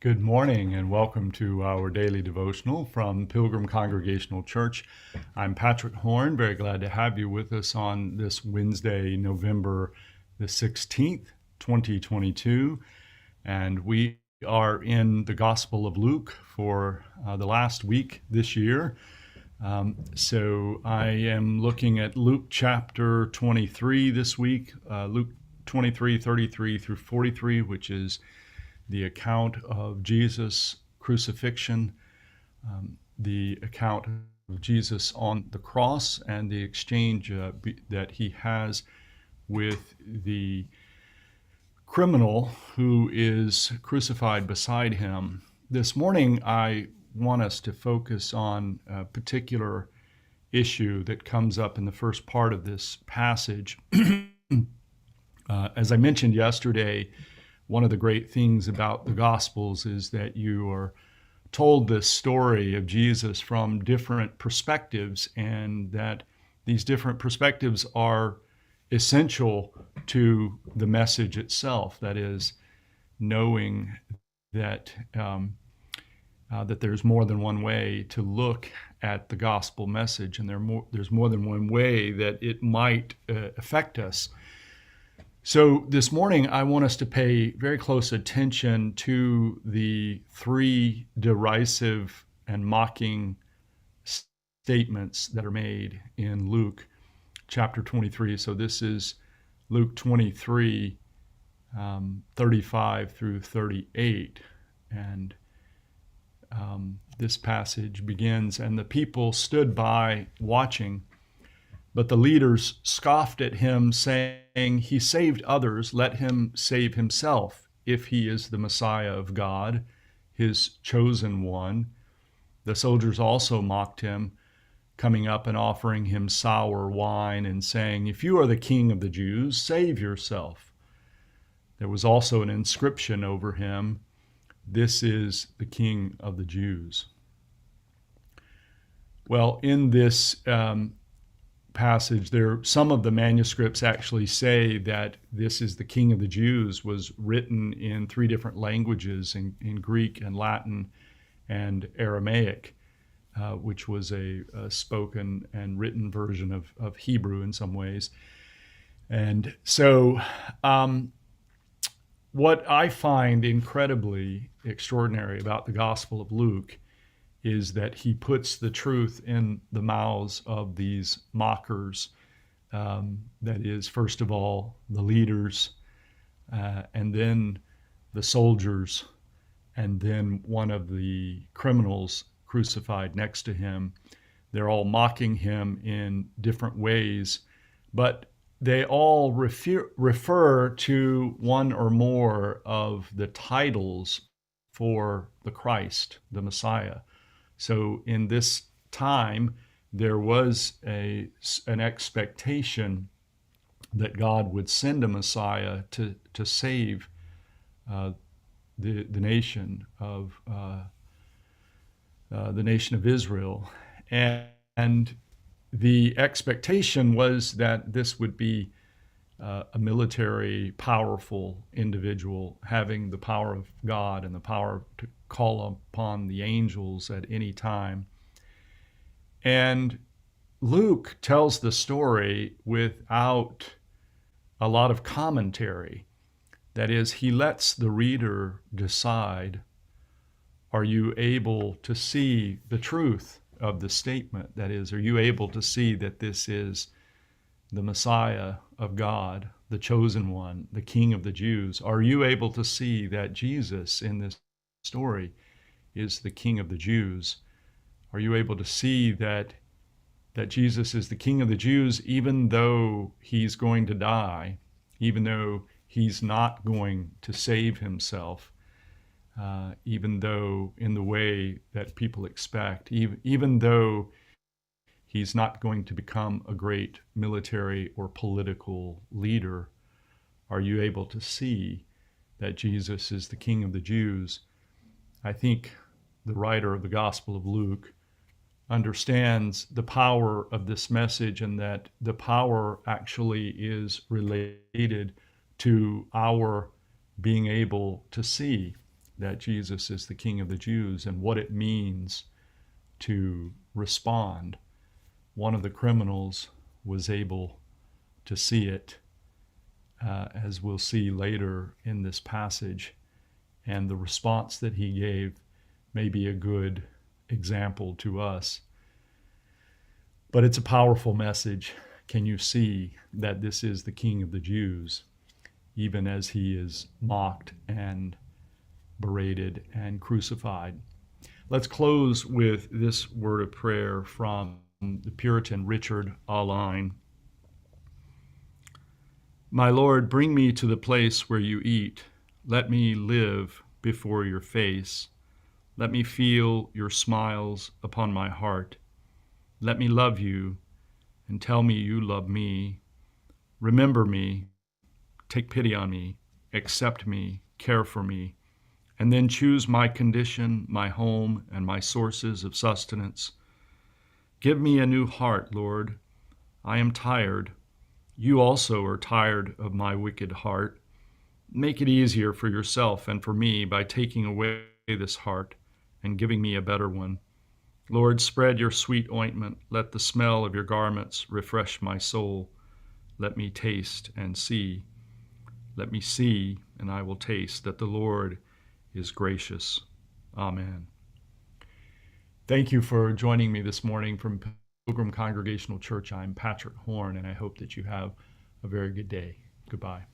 Good morning and welcome to our daily devotional from Pilgrim Congregational Church. I'm Patrick Horn, very glad to have you with us on this Wednesday, November the 16th, 2022. And we are in the Gospel of Luke for the last week this year. So I am looking at Luke chapter 23 this week, Luke 23, 33 through 43, which is the account of Jesus' crucifixion, the account of Jesus on the cross, and the exchange that he has with the criminal who is crucified beside him. This morning, I want us to focus on a particular issue that comes up in the first part of this passage. As I mentioned yesterday, one of the great things about the Gospels is that you are told this story of Jesus from different perspectives, and that these different perspectives are essential to the message itself. That is, knowing that that there's more than one way to look at the gospel message, and there's more than one way that it might affect us. So this morning, I want us to pay very close attention to the three derisive and mocking statements that are made in Luke chapter 23. So this is Luke 23, 35 through 38. And this passage begins, "And the people stood by watching, but the leaders scoffed at him, saying, 'He saved others, let him save himself, if he is the Messiah of God, his chosen one.' The soldiers also mocked him, coming up and offering him sour wine and saying, 'If you are the king of the Jews, save yourself.' There was also an inscription over him, 'This is the King of the Jews.'" Well, in this passage, some of the manuscripts actually say that "This is the King of the Jews" was written in three different languages, in Greek and Latin and Aramaic, which was a spoken and written version of Hebrew in some ways. And so what I find incredibly extraordinary about the Gospel of Luke is that he puts the truth in the mouths of these mockers. That is, first of all, the leaders, and then the soldiers, and then one of the criminals crucified next to him. They're all mocking him in different ways, but they all refer to one or more of the titles for the Christ, the Messiah. So in this time, there was an expectation that God would send a Messiah to save the nation of Israel, and the expectation was that this would be a military, powerful individual having the power of God and the power to call upon the angels at any time. And Luke tells the story without a lot of commentary. That is, he lets the reader decide, are you able to see the truth of the statement? That is, are you able to see that this is the Messiah of God, the chosen one, the King of the Jews? Are you able to see that Jesus in this story is the King of the Jews? Are you able to see that Jesus is the King of the Jews, even though he's going to die, even though he's not going to save himself, even though in the way that people expect, even though he's not going to become a great military or political leader? Are you able to see that Jesus is the King of the Jews? I think the writer of the Gospel of Luke understands the power of this message, and that the power actually is related to our being able to see. that Jesus is the King of the Jews and what it means to respond. One of the criminals was able to see it, as we'll see later in this passage, and the response that he gave may be a good example to us. But it's a powerful message. Can you see that this is the King of the Jews, even as he is mocked and berated and crucified? Let's close with this word of prayer from the Puritan Richard Alline. My Lord, bring me to the place where you eat. Let me live before your face. Let me feel your smiles upon my heart. Let me love you and tell me you love me. Remember me, take pity on me, accept me, care for me, and then choose my condition, my home, and my sources of sustenance. Give me a new heart, Lord. I am tired. You also are tired of my wicked heart. Make it easier for yourself and for me by taking away this heart and giving me a better one. Lord, spread your sweet ointment. Let the smell of your garments refresh my soul. Let me taste and see. Let me see, and I will taste that the Lord is gracious. Amen. Thank you for joining me this morning from Pilgrim Congregational Church. I'm Patrick Horn, and I hope that you have a very good day. Goodbye.